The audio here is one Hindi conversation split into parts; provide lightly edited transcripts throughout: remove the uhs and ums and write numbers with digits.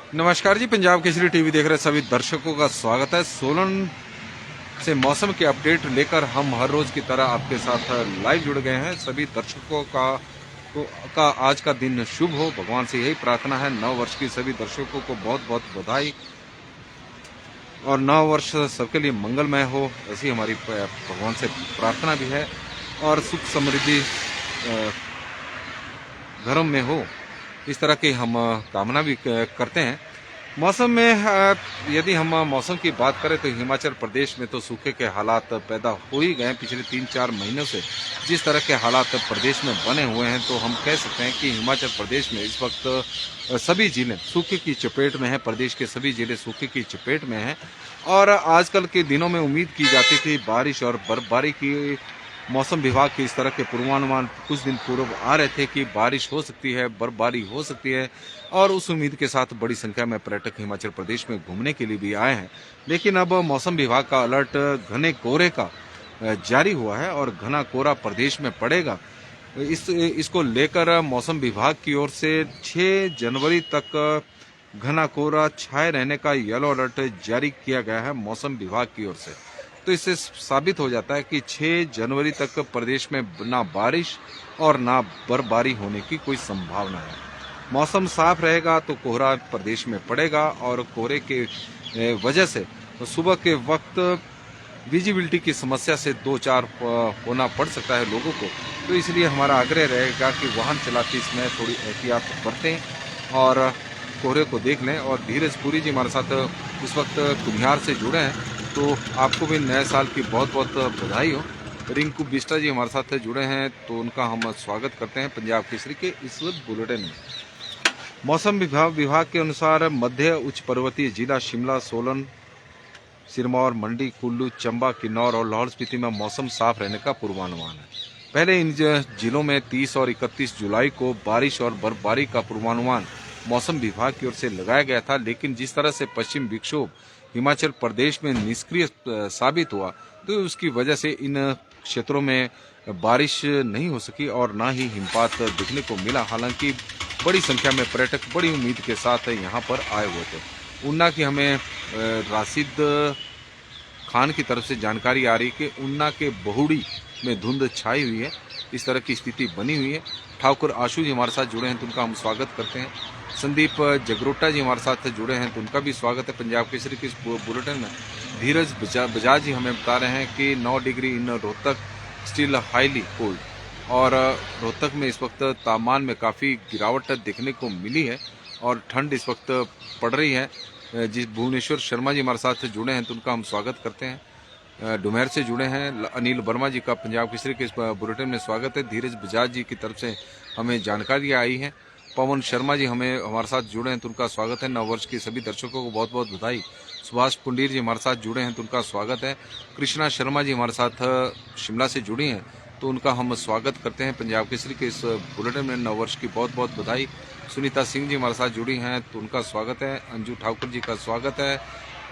नमस्कार जी, पंजाब केसरी टीवी देख रहे सभी दर्शकों का स्वागत है। सोलन से मौसम के अपडेट लेकर हम हर रोज की तरह आपके साथ लाइव जुड़ गए हैं। सभी दर्शकों का आज का दिन शुभ हो, भगवान से यही प्रार्थना है। नव वर्ष की सभी दर्शकों को बहुत बहुत बधाई और नव वर्ष सबके लिए मंगलमय हो, ऐसी हमारी भगवान से प्रार्थना भी है। और सुख समृद्धि घरों में हो, इस तरह की हम कामना भी करते हैं। मौसम में यदि हम मौसम की बात करें तो हिमाचल प्रदेश में तो सूखे के हालात पैदा हो ही गए पिछले 3-4 महीनों से। जिस तरह के हालात प्रदेश में बने हुए हैं तो हम कह सकते हैं कि हिमाचल प्रदेश में इस वक्त सभी जिले सूखे की चपेट में हैं। प्रदेश के सभी जिले सूखे की चपेट में हैं और आजकल के दिनों में उम्मीद की जाती थी बारिश और बर्फबारी की। मौसम विभाग के इस तरह के पूर्वानुमान कुछ दिन पूर्व आ रहे थे कि बारिश हो सकती है, बर्फबारी हो सकती है और उस उम्मीद के साथ बड़ी संख्या में पर्यटक हिमाचल प्रदेश में घूमने के लिए भी आए हैं। लेकिन अब मौसम विभाग का अलर्ट घने कोहरे का जारी हुआ है और घना कोहरा प्रदेश में पड़ेगा। इसको लेकर मौसम विभाग की ओर से 6 जनवरी तक घना कोहरा छाए रहने का येलो अलर्ट जारी किया गया है मौसम विभाग की ओर से। तो इससे साबित हो जाता है कि 6 जनवरी तक प्रदेश में ना बारिश और ना बर्फबारी होने की कोई संभावना है। मौसम साफ रहेगा तो कोहरा प्रदेश में पड़ेगा और कोहरे के वजह से सुबह के वक्त विजिबिलिटी की समस्या से 2-4 होना पड़ सकता है लोगों को। तो इसलिए हमारा आग्रह रहेगा कि वाहन चलाते समय थोड़ी एहतियात बरतें और कोहरे को देख लें। और धीरज पुरी जी हमारे साथ इस वक्त कुम्हियार से जुड़े हैं, तो आपको भी नए साल की बहुत बहुत बधाई हो। रिंकू बिस्टा जी हमारे साथ जुड़े हैं, तो उनका हम स्वागत करते हैं पंजाब केसरी के इस बुलेटिन में। मौसम विभाग के अनुसार मध्य उच्च पर्वतीय जिला शिमला, सोलन, सिरमौर, मंडी, कुल्लू, चंबा, किन्नौर और लाहौल स्पीति में मौसम साफ रहने का पूर्वानुमान है। पहले इन जिलों में 30 और 31 जुलाई को बारिश और बर्फबारी का पूर्वानुमान मौसम विभाग की ओर से लगाया गया था, लेकिन जिस तरह से पश्चिम विक्षोभ हिमाचल प्रदेश में निष्क्रिय साबित हुआ तो उसकी वजह से इन क्षेत्रों में बारिश नहीं हो सकी और ना ही हिमपात देखने को मिला। हालांकि बड़ी संख्या में पर्यटक बड़ी उम्मीद के साथ यहाँ पर आए हुए थे। ऊना की हमें राशिद खान की तरफ से जानकारी आ रही कि ऊना के बहुड़ी में धुंध छाई हुई है, इस तरह की स्थिति बनी हुई है। ठाकुर आशु जी हमारे साथ जुड़े हैं तो उनका हम स्वागत करते हैं। संदीप जगरोटा जी हमारे साथ जुड़े हैं तो उनका भी स्वागत है पंजाब केसरी के इस बुलेटिन में। धीरज बजाज जी हमें बता रहे हैं कि 9 degree in Rohtak still highly cold. और रोहतक में इस वक्त तापमान में काफ़ी गिरावट देखने को मिली है और ठंड इस वक्त पड़ रही है। जिस भुवनेश्वर शर्मा जी हमारे साथ जुड़े हैं तो उनका हम स्वागत करते हैं। डुमेर से जुड़े हैं अनिल वर्मा जी का पंजाब केसरी के इस बुलेटिन में स्वागत है। धीरज बजाज जी की तरफ से हमें जानकारी आई है। पवन शर्मा जी हमारे साथ जुड़े हैं तो उनका स्वागत है। नववर्ष की सभी दर्शकों को बहुत बहुत बधाई। सुभाष पुंडीर जी हमारे साथ जुड़े हैं तो उनका स्वागत है। कृष्णा शर्मा जी हमारे साथ शिमला से जुड़ी हैं तो उनका हम स्वागत करते हैं पंजाब केसरी के इस बुलेटिन में। नववर्ष की बहुत बहुत बधाई। सुनीता सिंह जी हमारे साथ जुड़ी हैं तो उनका स्वागत है। अंजू ठाकुर जी का स्वागत है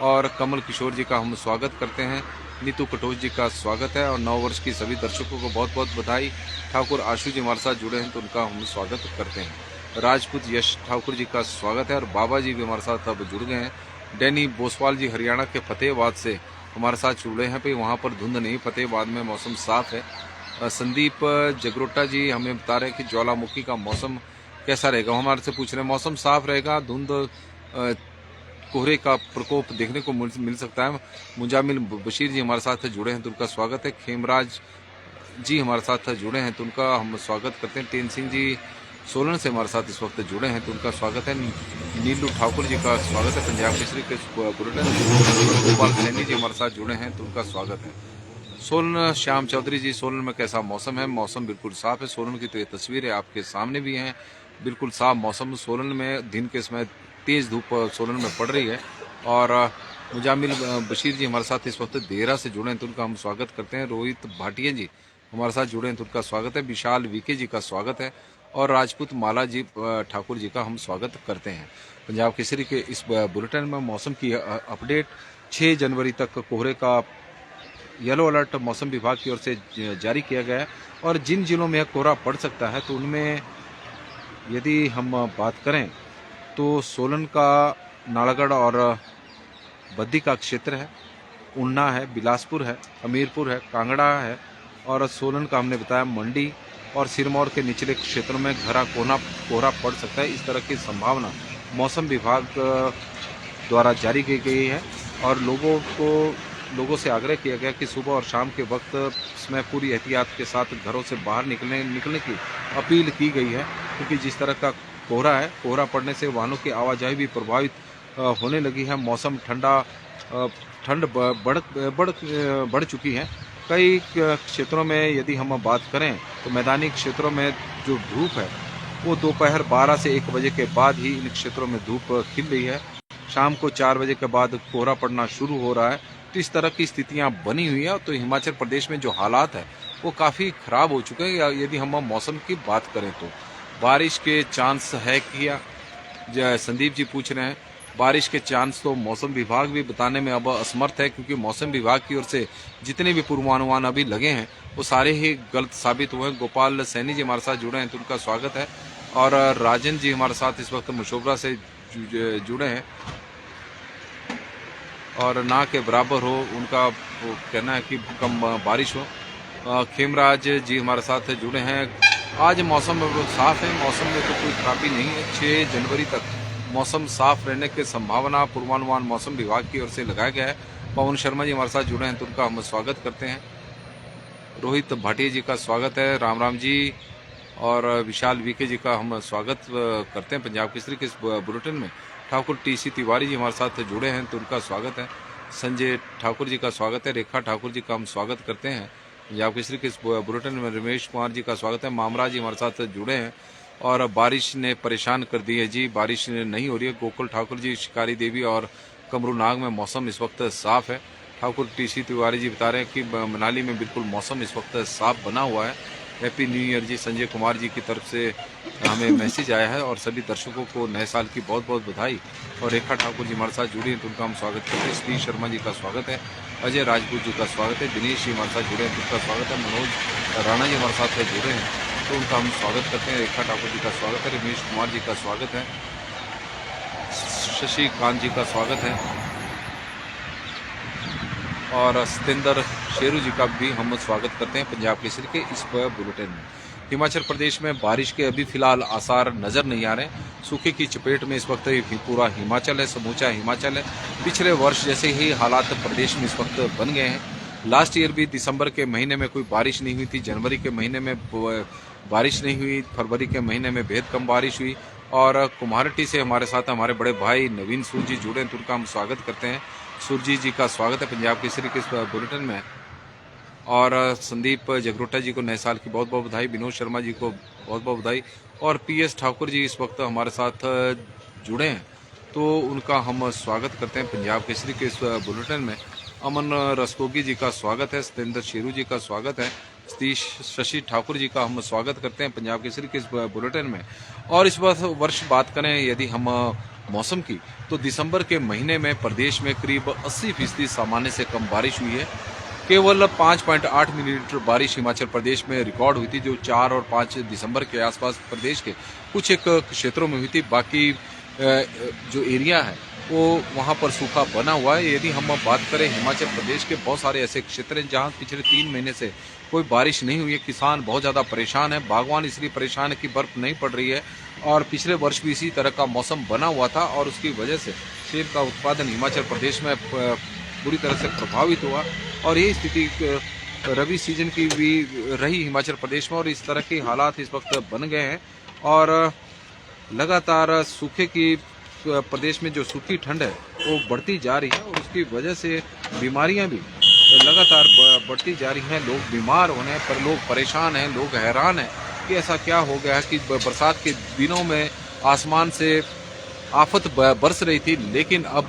और कमल किशोर जी का हम स्वागत करते हैं। नीतू कटोच जी का स्वागत है और नववर्ष की सभी दर्शकों को बहुत बहुत बधाई। ठाकुर आशु जी हमारे साथ जुड़े हैं तो उनका हम स्वागत करते हैं। राजपूत यश ठाकुर जी का स्वागत है और बाबा जी भी हमारे साथ अब जुड़ गए हैं। डैनी बोसवाल जी हरियाणा के फतेहाबाद से हमारे साथ जुड़े हैं पे वहाँ पर धुंध नहीं, फतेहाबाद में मौसम साफ है। संदीप जगरोटा जी हमें बता रहे हैं कि ज्वालामुखी का मौसम कैसा रहेगा। हमारे से पूछ रहे हैं मौसम साफ रहेगा, धुंध कोहरे का प्रकोप देखने को मिल सकता है। मुजामिल बशीर जी हमारे साथ जुड़े हैं तो उनका स्वागत है। खेमराज जी हमारे साथ जुड़े हैं तो उनका हम स्वागत करते हैं। तेन सिंह जी सोलन से हमारे साथ इस वक्त जुड़े हैं तो उनका स्वागत है। नीलू ठाकुर जी का स्वागत है पंजाब केसरी के बुलेटिन। गोपाल सैनी जी हमारे साथ जुड़े हैं तो उनका स्वागत है। सोलन श्याम चौधरी जी, सोलन में कैसा मौसम है? मौसम बिल्कुल साफ है। सोलन की तो ये तस्वीरें आपके सामने भी हैं, बिल्कुल साफ मौसम। सोलन में दिन के समय तेज धूप सोलन में पड़ रही है। और मुजामिल बशीर जी हमारे साथ इस वक्त देहरा से जुड़े हैं तो उनका हम स्वागत करते हैं। रोहित भाटिया जी हमारे साथ जुड़े हैं तो उनका स्वागत है। विशाल वीके जी का स्वागत है और राजपूत माला जी ठाकुर जी का हम स्वागत करते हैं। पंजाब केसरी के इस बुलेटिन में मौसम की अपडेट 6 जनवरी तक कोहरे का येलो अलर्ट मौसम विभाग की ओर से जारी किया गया है। और जिन जिलों में कोहरा पड़ सकता है तो उनमें यदि हम बात करें तो सोलन का नालागढ़ और बद्दी का क्षेत्र है, उन्ना है, बिलासपुर है, हमीरपुर है, कांगड़ा है और सोलन का हमने बताया मंडी और सिरमौर के निचले क्षेत्रों में घना कोहरा पड़ सकता है। इस तरह की संभावना मौसम विभाग द्वारा जारी की गई है और लोगों से आग्रह किया गया कि सुबह और शाम के वक्त इसमें पूरी एहतियात के साथ घरों से बाहर निकलने की अपील की गई है, क्योंकि जिस तरह का कोहरा पड़ने से वाहनों की आवाजाही भी प्रभावित होने लगी है। मौसम ठंड बढ़ चुकी है। कई क्षेत्रों में यदि हम बात करें तो मैदानी क्षेत्रों में जो धूप है वो दोपहर 12 से 1 बजे के बाद ही इन क्षेत्रों में धूप खिल रही है। शाम को 4 बजे के बाद कोहरा पड़ना शुरू हो रहा है। तो इस तरह की स्थितियां बनी हुई है। तो हिमाचल प्रदेश में जो हालात है वो काफ़ी ख़राब हो चुके हैं। यदि हम मौसम की बात करें तो बारिश के चांस है क्या, संदीप जी पूछ रहे हैं। बारिश के चांस तो मौसम विभाग भी बताने में अब असमर्थ है, क्योंकि मौसम विभाग की ओर से जितने भी पूर्वानुमान अभी लगे हैं वो सारे ही गलत साबित हुए हैं। गोपाल सैनी जी हमारे साथ जुड़े हैं तो उनका स्वागत है, और राजन जी हमारे साथ इस वक्त मशोबरा से जुड़े हैं और ना के बराबर हो उनका वो कहना है कि कम बारिश हो। खेमराज जी हमारे साथ जुड़े हैं। आज मौसम साफ है, मौसम में तो कोई खराबी नहीं है। 6 जनवरी तक मौसम साफ रहने की संभावना पूर्वानुमान मौसम विभाग की ओर से लगाया गया है। पवन शर्मा जी हमारे साथ जुड़े हैं तो उनका हम स्वागत करते हैं। रोहित भाटिया जी का स्वागत है, राम राम जी और विशाल वीके जी का हम स्वागत करते हैं पंजाब केसरी के इस बुलेटिन में। ठाकुर टीसी तिवारी जी हमारे साथ जुड़े हैं तो उनका स्वागत है। संजय ठाकुर जी का स्वागत है। रेखा ठाकुर जी का हम स्वागत करते हैं पंजाब केसरी के इस बुलेटिन में। रमेश कुमार जी का स्वागत है। मामरा जी हमारे साथ जुड़े हैं और बारिश ने परेशान कर दी है जी, बारिश नहीं हो रही है। गोकुल ठाकुर जी, शिकारी देवी और कमरूनाग में मौसम इस वक्त साफ है। ठाकुर टीसी तिवारी जी बता रहे हैं कि मनाली में बिल्कुल मौसम इस वक्त साफ बना हुआ है। हैप्पी न्यू ईयर जी, संजय कुमार जी की तरफ से हमें मैसेज आया है और सभी दर्शकों को नए साल की बहुत बहुत बधाई। और रेखा ठाकुर जी हमारे साथ जुड़ी हैं तो उनका हम स्वागत करते हैं। श्री शर्मा जी का स्वागत है। अजय राजपूत जी का स्वागत है। दिनेश जी हमारे साथ जुड़े हैं तो उनका स्वागत है। मनोज राणा जी हमारे साथ जुड़े हैं तो उनका हम स्वागत करते हैं। रेखा ठाकुर जी का स्वागत है। रमेश कुमार जी का स्वागत है। शशि कांत जी का स्वागत है और सतेंद्र शेरू जी का भी हम स्वागत करते हैं पंजाब केसरी के इस बुलेटिन में। हिमाचल प्रदेश में बारिश के अभी फिलहाल आसार नजर नहीं आ रहे। सूखे की चपेट में इस वक्त पूरा हिमाचल है, समूचा हिमाचल है। पिछले वर्ष जैसे ही हालात प्रदेश में इस वक्त बन गए हैं। लास्ट ईयर भी दिसंबर के महीने में कोई बारिश नहीं हुई थी, जनवरी के महीने में बारिश नहीं हुई, फरवरी के महीने में बेहद कम बारिश हुई। और कुम्हारटी से हमारे साथ हमारे बड़े भाई नवीन सूर जी जुड़े हैं तो उनका हम स्वागत करते हैं। सुरजी जी का स्वागत है पंजाब केसरी के इस बुलेटिन में। और संदीप जगरोटा जी को नए साल की बहुत बहुत बधाई। विनोद शर्मा जी को बहुत बहुत बधाई। और पीएस ठाकुर जी इस वक्त हमारे साथ जुड़े हैं तो उनका हम स्वागत करते हैं पंजाब केसरी के इस बुलेटिन में। अमन रस्तोगी जी का स्वागत है। सतेंद्र शेरू जी का स्वागत है। शशि ठाकुर जी का हम स्वागत करते हैं पंजाब केसरी के इस बुलेटिन में। और इस वर्ष बात करें यदि हम मौसम की तो दिसंबर के महीने में प्रदेश में करीब 80% सामान्य से कम बारिश हुई है। केवल 5.8 मिलीमीटर बारिश हिमाचल प्रदेश में रिकॉर्ड हुई थी, जो 4 और 5 दिसंबर के आसपास प्रदेश के कुछ एक क्षेत्रों में हुई थी। बाकी जो एरिया है वो वहाँ पर सूखा बना हुआ है। यदि हम बात करें हिमाचल प्रदेश के बहुत सारे ऐसे क्षेत्र हैं जहाँ पिछले 3 महीने से कोई बारिश नहीं हुई है। किसान बहुत ज़्यादा परेशान है। बागवान इसलिए परेशान है कि बर्फ नहीं पड़ रही है और पिछले वर्ष भी इसी तरह का मौसम बना हुआ था और उसकी वजह से सेब का उत्पादन हिमाचल प्रदेश में पूरी तरह से प्रभावित हुआ। और यही स्थिति रबी सीजन की भी रही हिमाचल प्रदेश में और इस तरह के हालात इस वक्त बन गए हैं। और लगातार सूखे की प्रदेश में जो सूखी ठंड है वो बढ़ती जा रही है और उसकी वजह से बीमारियां भी लगातार बढ़ती जा रही हैं। लोग बीमार होने पर लोग परेशान हैं, लोग हैरान हैं कि ऐसा क्या हो गया है कि बरसात के दिनों में आसमान से आफत बरस रही थी, लेकिन अब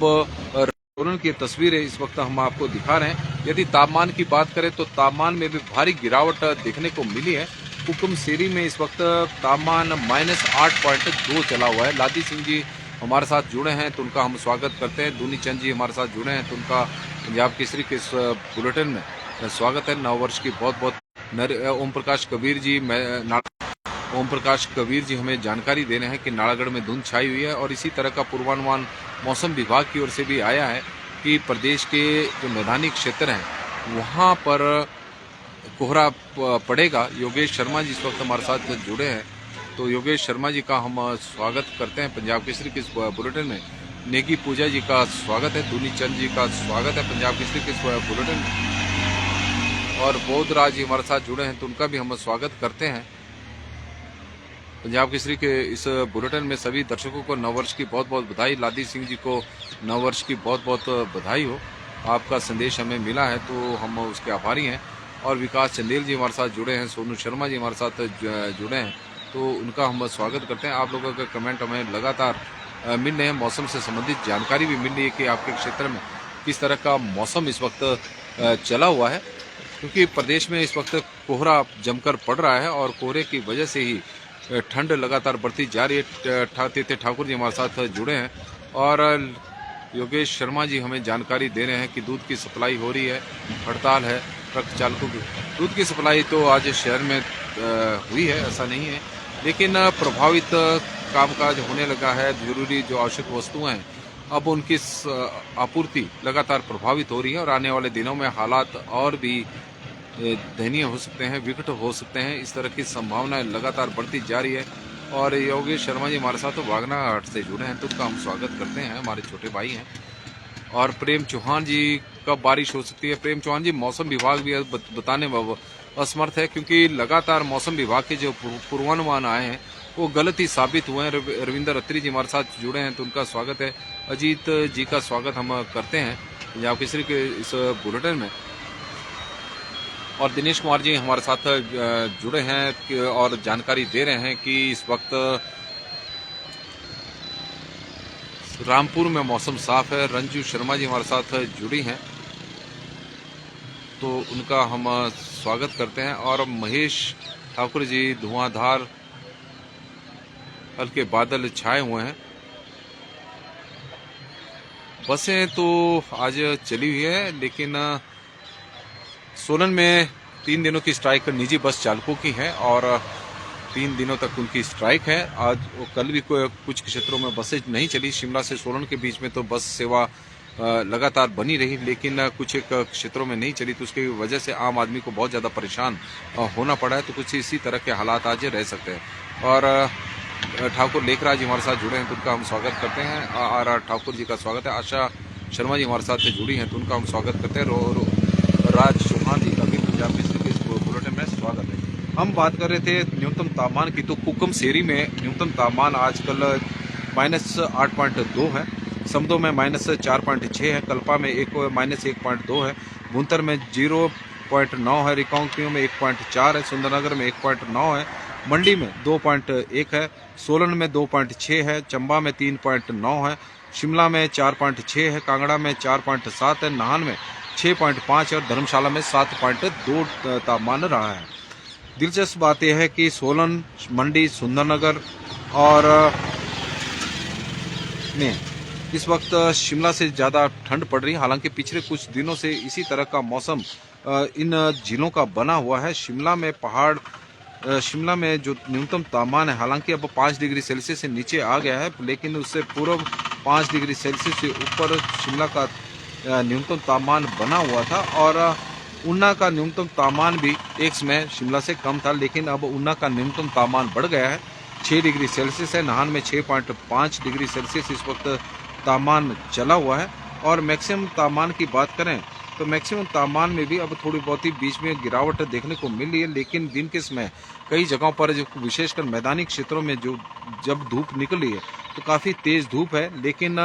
की तस्वीरें इस वक्त हम आपको दिखा रहे हैं। यदि तापमान की बात करें तो तापमान में भी भारी गिरावट देखने को मिली है। हुकुम सेरी में इस वक्त तापमान -8.2 चला हुआ है। लादी सिंह जी हमारे साथ जुड़े हैं तो उनका हम स्वागत करते हैं। दूनी चंद जी हमारे साथ जुड़े हैं तो उनका पंजाब केसरी के इस बुलेटिन में स्वागत है। नव वर्ष की बहुत बहुत ओम प्रकाश कबीर जी हमें जानकारी दे रहे हैं कि नालागढ़ में धुंध छाई हुई है और इसी तरह का पूर्वानुमान मौसम विभाग की ओर से भी आया है कि प्रदेश के जो मैदानी क्षेत्र हैं वहाँ पर कोहरा पड़ेगा। योगेश शर्मा जी इस वक्त हमारे साथ जुड़े हैं, तो योगेश शर्मा जी का हम स्वागत करते हैं पंजाब केसरी के इस बुलेटिन में। नेगी पूजा जी का स्वागत है, दूनी चंद जी का स्वागत है पंजाब केसरी के इस बुलेटिन में, और बौद्ध राज जी हमारे साथ जुड़े हैं तो उनका भी हम स्वागत करते हैं पंजाब केसरी के इस बुलेटिन में। सभी दर्शकों को नववर्ष की बहुत बहुत बधाई। लादी सिंह जी को नववर्ष की बहुत बहुत बधाई हो। आपका संदेश हमें मिला है तो हम उसके आभारी हैं। और विकास चंदेल जी हमारे साथ जुड़े हैं, सोनू शर्मा जी हमारे साथ जुड़े हैं तो उनका हम स्वागत करते हैं। आप लोगों के कमेंट हमें लगातार मिल रहे हैं, मौसम से संबंधित जानकारी भी मिल रही है कि आपके क्षेत्र में किस तरह का मौसम इस वक्त चला हुआ है, क्योंकि प्रदेश में इस वक्त कोहरा जमकर पड़ रहा है और कोहरे की वजह से ही ठंड लगातार बढ़ती जा रही है। तीर्थ ठाकुर जी हमारे साथ जुड़े हैं और योगेश शर्मा जी हमें जानकारी दे रहे हैं कि दूध की सप्लाई हो रही है, हड़ताल है ट्रक चालकों की। दूध की सप्लाई तो आज शहर में हुई है, ऐसा नहीं है, लेकिन प्रभावित कामकाज होने लगा है। जरूरी जो आवश्यक वस्तुएं हैं अब उनकी आपूर्ति लगातार प्रभावित हो रही है और आने वाले दिनों में हालात और भी दयनीय हो सकते हैं, विकट हो सकते हैं। इस तरह की संभावनाएं लगातार बढ़ती जा रही है। और योगेश शर्मा जी हमारे साथ तो वागना हाट से जुड़े हैं तो उनका हम स्वागत करते हैं, हमारे छोटे भाई हैं। और प्रेम चौहान जी, कब बारिश हो सकती है? प्रेम चौहान जी, मौसम विभाग भी बताने में असमर्थ है, क्योंकि लगातार मौसम विभाग के जो पूर्वानुमान आए हैं वो गलत ही साबित हुए हैं। रविंदर अत्री जी हमारे साथ जुड़े हैं तो उनका स्वागत है। अजीत जी का स्वागत हम करते हैं पंजाब केसरी के इस बुलेटिन में। और दिनेश कुमार जी हमारे साथ जुड़े हैं और जानकारी दे रहे हैं कि इस वक्त रामपुर में मौसम साफ है। रंजू शर्मा जी हमारे साथ जुड़ी हैं तो उनका हम स्वागत करते हैं। और महेश ठाकुर जी, धुआंधार हल्के बादल छाए हुए हैं। बसें तो आज चली हुई है, लेकिन सोलन में 3 दिनों की स्ट्राइक निजी बस चालकों की है और 3 दिनों तक उनकी स्ट्राइक है। आज कल भी कुछ क्षेत्रों में बसें नहीं चली। शिमला से सोलन के बीच में तो बस सेवा लगातार बनी रही, लेकिन कुछ एक क्षेत्रों में नहीं चली, तो उसकी वजह से आम आदमी को बहुत ज़्यादा परेशान होना पड़ा है। तो कुछ इसी तरह के हालात आज रह सकते हैं। और ठाकुर लेखराज जी हमारे साथ जुड़े हैं तो उनका हम स्वागत करते हैं। आर ठाकुर जी का स्वागत है। आशा शर्मा जी हमारे साथ जुड़ी हैं तो उनका हम स्वागत करते हैं। राज चौहान जी का भी पंजाब केसरी के इस बुलेटिन में स्वागत है। हम बात कर रहे थे न्यूनतम तापमान की, तो कुकम सेरी में न्यूनतम तापमान आजकल -8.2 है, समदो में -4.6 है, कल्पा में -1.2 है, भुंतर में 0.9 है, रिकांगपिओ में 1.4 है, सुंदरनगर में 1.9 है, मंडी में 2.1 है, सोलन में 2.6 है, चंबा में 3.9 है, शिमला में 4.6 है, कांगड़ा में 4.7 है, नाहन में 6.5 और धर्मशाला में 7.2 तापमान रहा है। दिलचस्प बात यह है कि सोलन, मंडी, सुंदरनगर और में इस वक्त शिमला से ज़्यादा ठंड पड़ रही है। हालांकि पिछले कुछ दिनों से इसी तरह का मौसम इन जिलों का बना हुआ है। शिमला में जो न्यूनतम तापमान है, हालांकि अब 5 डिग्री सेल्सियस से नीचे आ गया है, लेकिन उससे पूर्व 5 डिग्री सेल्सियस से ऊपर शिमला का न्यूनतम तापमान बना हुआ था। और ऊना का न्यूनतम तापमान भी एक समय शिमला से कम था, लेकिन अब ऊना का न्यूनतम तापमान बढ़ गया है, 6 डिग्री सेल्सियस है। नाहन में 6.5 डिग्री सेल्सियस इस वक्त तापमान चला हुआ है। और मैक्सिमम तापमान की बात करें तो मैक्सिमम तापमान में भी अब थोड़ी बहुत ही बीच में गिरावट देखने को मिल रही है, लेकिन दिन के समय कई जगहों पर जो विशेषकर मैदानी क्षेत्रों में जब धूप निकली है तो काफ़ी तेज़ धूप है, लेकिन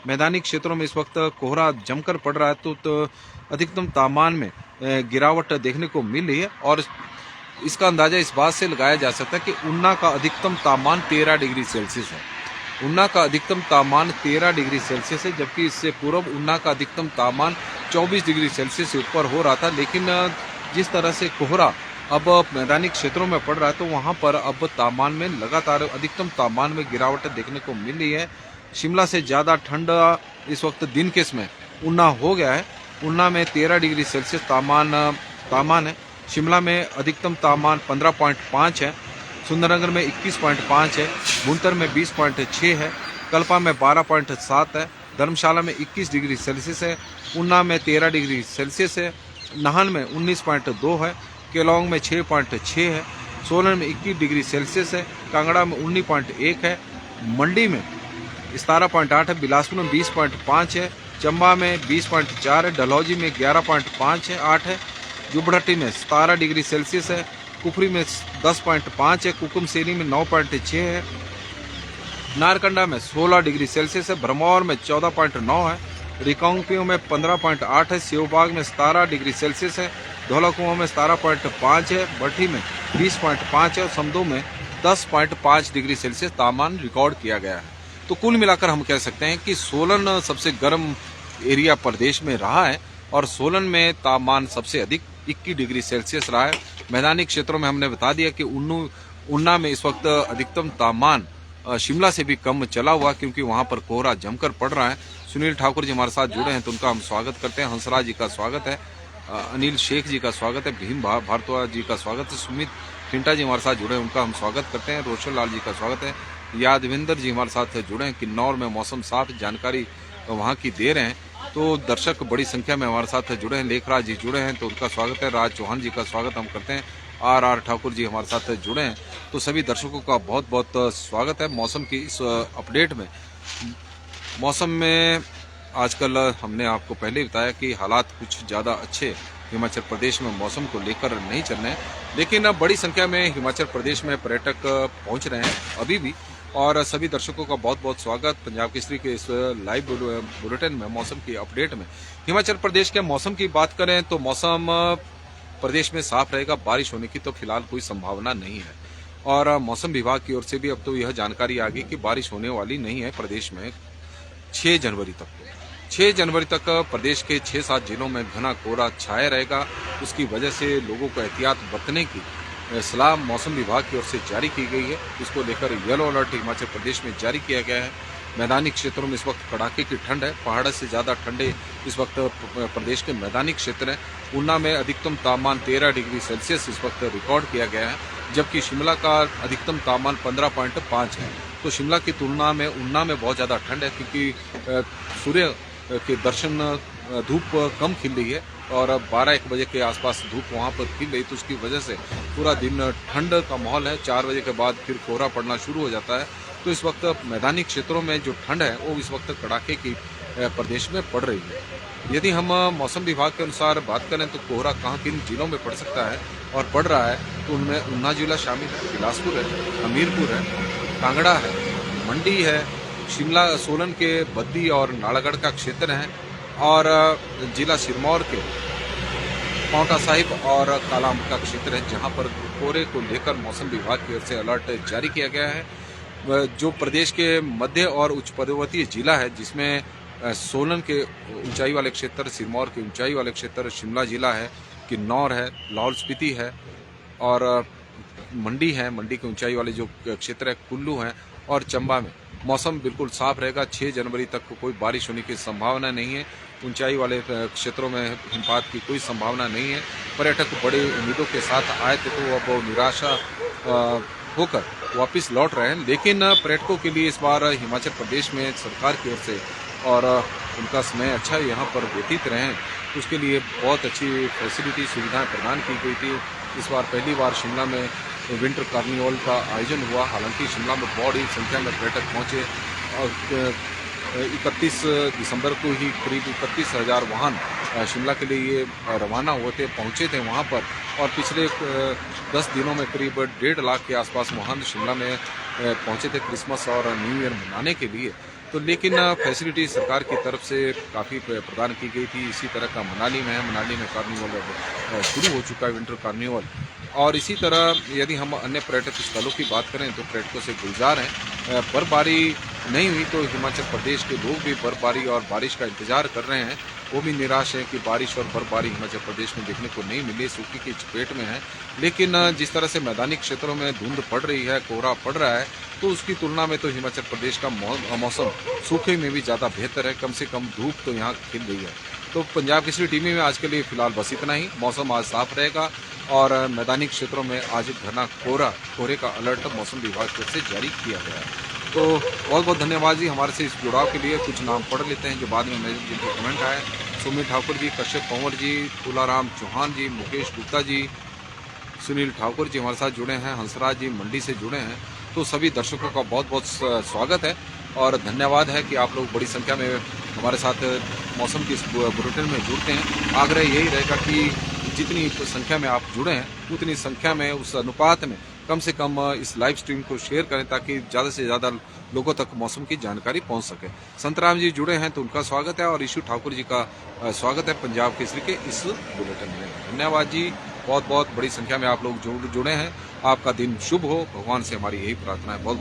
मैदानी क्षेत्रों में इस वक्त कोहरा जमकर पड़ रहा है तो अधिकतम तापमान में गिरावट देखने को मिल रही है। और इसका अंदाजा इस बात से लगाया जा सकता है कि ऊना का अधिकतम तापमान 13 डिग्री सेल्सियस है। ऊना का अधिकतम तापमान 13 डिग्री सेल्सियस है, जबकि इससे पूर्व ऊना का अधिकतम तापमान 24 डिग्री सेल्सियस से ऊपर हो रहा था। लेकिन जिस तरह से कोहरा अब मैदानी क्षेत्रों में पड़ रहा है तो वहाँ पर अब तापमान में लगातार अधिकतम तापमान में गिरावट देखने को मिल रही है। शिमला से ज़्यादा ठंड इस वक्त दिन के समय ऊना हो गया है। ऊना में 13 डिग्री सेल्सियस तापमान है। शिमला में अधिकतम तापमान 15.5 है, सुंदरनगर में 21.5 है, भुंतर में 20.6 है, कल्पा में 12.7 है, धर्मशाला में 21 डिग्री सेल्सियस है, ऊना में 13 डिग्री सेल्सियस है, नाहन में 19.2 है, केलोंग में 6.6 है, सोलन में 21 डिग्री सेल्सियस है, कांगड़ा में 19.1 है, मंडी में 17.8 है, बिलासपुर में 20.5 है, चंबा में 20.4 है, डलहौजी में 11.5 है 8 है, जुबड़हट्टी में 17 डिग्री सेल्सियस है, कुफरी में 10.5 है, कुकुमसेनी में 9.6 है, नारकंडा में 16 डिग्री सेल्सियस है, भरमौर में 14.9 है, रिकांगपिओ में 15.8 है, सेवबाग में 17 डिग्री सेल्सियस है, धौलाकुआं में 17.5 है, भट्टी में 20.5 है और समदो में 10.5 डिग्री सेल्सियस तापमान रिकॉर्ड किया गया है। तो कुल मिलाकर हम कह सकते हैं कि सोलन सबसे गर्म एरिया प्रदेश में रहा है और सोलन में तापमान सबसे अधिक 21 डिग्री सेल्सियस रहा है। मैदानी क्षेत्रों में हमने बता दिया कि ऊना में इस वक्त अधिकतम तापमान शिमला से भी कम चला हुआ, क्योंकि वहां पर कोहरा जमकर पड़ रहा है। सुनील ठाकुर जी हमारे साथ जुड़े हैं तो उनका हम स्वागत करते हैं। हंसराज जी का स्वागत है, अनिल शेख जी का स्वागत है, भीम भारद्वाज जी का स्वागत है, सुमित फिंटा जी हमारे साथ जुड़े हैं उनका हम स्वागत करते हैं, रोशन लाल जी का स्वागत है, यादविंदर जी हमारे साथ जुड़े हैं। किन्नौर में मौसम साफ, जानकारी वहाँ की दे रहे हैं। तो दर्शक बड़ी संख्या में हमारे साथ जुड़े हैं। लेखराज जी जुड़े हैं तो उनका स्वागत है। राज चौहान जी का स्वागत हम करते हैं। आर ठाकुर जी हमारे साथ जुड़े हैं। तो सभी दर्शकों का बहुत बहुत स्वागत है मौसम की इस अपडेट में। मौसम में आजकल हमने आपको पहले बताया कि हालात कुछ ज़्यादा अच्छे हिमाचल प्रदेश में मौसम को लेकर नहीं चल रहे हैं, लेकिन अब बड़ी संख्या में हिमाचल प्रदेश में पर्यटक पहुंच रहे हैं अभी भी। और सभी दर्शकों का बहुत बहुत स्वागत पंजाब केसरी के इस लाइव बुलेटिन में मौसम की अपडेट में। हिमाचल प्रदेश के मौसम की बात करें तो मौसम प्रदेश में साफ रहेगा, बारिश होने की तो फिलहाल कोई संभावना नहीं है। और मौसम विभाग की ओर से भी अब तो यह जानकारी आ गई कि बारिश होने वाली नहीं है प्रदेश में 6 जनवरी तक। 6 जनवरी तक प्रदेश के 6-7 जिलों में घना कोहरा छाया रहेगा। उसकी वजह से लोगों को एहतियात बरतने की सलाह मौसम विभाग की ओर से जारी की गई है। इसको लेकर येलो अलर्ट हिमाचल प्रदेश में जारी किया गया है। मैदानी क्षेत्रों में इस वक्त कड़ाके की ठंड है। पहाड़ से ज़्यादा ठंडे इस वक्त प्रदेश के मैदानी क्षेत्र हैं। ऊना में अधिकतम तापमान 13 डिग्री सेल्सियस इस वक्त रिकॉर्ड किया गया है, जबकि शिमला का अधिकतम तापमान 15.5 है। तो शिमला की तुलना में ऊना में बहुत ज़्यादा ठंड है, क्योंकि सूर्य के दर्शन धूप कम खिल रही है और 12-1 बजे के आसपास धूप वहाँ पर खिल रही, तो उसकी वजह से पूरा दिन ठंड का माहौल है। 4 बजे के बाद फिर कोहरा पड़ना शुरू हो जाता है। तो इस वक्त मैदानी क्षेत्रों में जो ठंड है वो इस वक्त कड़ाके की प्रदेश में पड़ रही है। यदि हम मौसम विभाग के अनुसार बात करें तो कोहरा कहाँ किन जिलों में पड़ सकता है और पड़ रहा है, तो उनमें ऊना जिला शामिल है, बिलासपुर है, हमीरपुर है, कांगड़ा है, मंडी है, शिमला सोलन के बद्दी और नालागढ़ का क्षेत्र है, और जिला सिरमौर के पांवटा साहिब और कालाअंब का क्षेत्र है, जहां पर कोहरे को लेकर मौसम विभाग की ओर से अलर्ट जारी किया गया है। जो प्रदेश के मध्य और उच्च पर्वतीय जिला है, जिसमें सोलन के ऊंचाई वाले क्षेत्र, सिरमौर के ऊंचाई वाले क्षेत्र, शिमला जिला है, किन्नौर है, लाहौल स्पीति है और मंडी है, मंडी के ऊंचाई वाले जो क्षेत्र है, कुल्लू है, और चंबा में मौसम बिल्कुल साफ रहेगा। 6 जनवरी तक कोई बारिश होने की संभावना नहीं है। ऊंचाई वाले क्षेत्रों में हिमपात की कोई संभावना नहीं है। पर्यटक बड़े उम्मीदों के साथ आए थे तो अब निराशा होकर वापस लौट रहे हैं। लेकिन पर्यटकों के लिए इस बार हिमाचल प्रदेश में सरकार की ओर से और उनका समय अच्छा यहाँ पर व्यतीत रहें, उसके लिए बहुत अच्छी फैसिलिटी सुविधाएं प्रदान की गई थी। इस बार पहली बार शिमला में विंटर कार्निवल का आयोजन हुआ। हालांकि शिमला में बड़ी संख्या में पर्यटक पहुंचे और 31 दिसंबर को ही करीब 31,000 वाहन शिमला के लिए रवाना पहुंचे थे वहां पर, और पिछले 10 दिनों में करीब 1.5 लाख के आसपास वाहन शिमला में पहुंचे थे क्रिसमस और न्यू ईयर मनाने के लिए। तो लेकिन फैसिलिटी सरकार की तरफ से काफ़ी प्रदान की गई थी। इसी तरह का मनाली में है, मनाली में कार्निवल शुरू हो चुका है, विंटर कार्निवल। और इसी तरह यदि हम अन्य पर्यटक स्थलों की बात करें तो पर्यटकों से गुलजार हैं। बर्फबारी नहीं हुई तो हिमाचल प्रदेश के लोग भी बर्फबारी और बारिश का इंतजार कर रहे हैं। वो भी निराश हैं कि बारिश और बर्फबारी हिमाचल प्रदेश में देखने को नहीं मिली, सूखे की चपेट में है। लेकिन जिस तरह से मैदानी क्षेत्रों में धुंध पड़ रही है, कोहरा पड़ रहा है, तो उसकी तुलना में तो हिमाचल प्रदेश का मौसम सूखे में भी ज़्यादा बेहतर है। कम से कम धूप तो यहाँ खिल रही है। तो पंजाब केसरी टीवी में आज के लिए फिलहाल बस इतना ही। मौसम आज साफ रहेगा और मैदानी क्षेत्रों में आज घना कोहरे का अलर्ट मौसम विभाग की ओर से जारी किया गया है। तो बहुत बहुत धन्यवाद जी हमारे से इस जुड़ाव के लिए। कुछ नाम पढ़ लेते हैं जो बाद में मैं जिनके कमेंट आए। सुमित ठाकुर जी, कश्यप कंवर जी, तुलाराम चौहान जी, मुकेश गुप्ता जी, सुनील ठाकुर जी हमारे साथ जुड़े हैं, हंसराज जी मंडी से जुड़े हैं। तो सभी दर्शकों का बहुत बहुत स्वागत है और धन्यवाद है कि आप लोग बड़ी संख्या में हमारे साथ मौसम की इस बुलेटिन में जुड़ते हैं। आग्रह यही रहेगा कि जितनी संख्या में आप जुड़े हैं उतनी संख्या में उस अनुपात में कम से कम इस लाइव स्ट्रीम को शेयर करें ताकि ज़्यादा से ज़्यादा लोगों तक मौसम की जानकारी पहुंच सके। संतराम जी जुड़े हैं तो उनका स्वागत है और ईशु ठाकुर जी का स्वागत है पंजाब केसरी के इस बुलेटिन में। धन्यवाद जी, बहुत बहुत बड़ी संख्या में आप लोग जुड़े हैं। आपका दिन शुभ हो, भगवान से हमारी यही प्रार्थना है। बहुत बहुत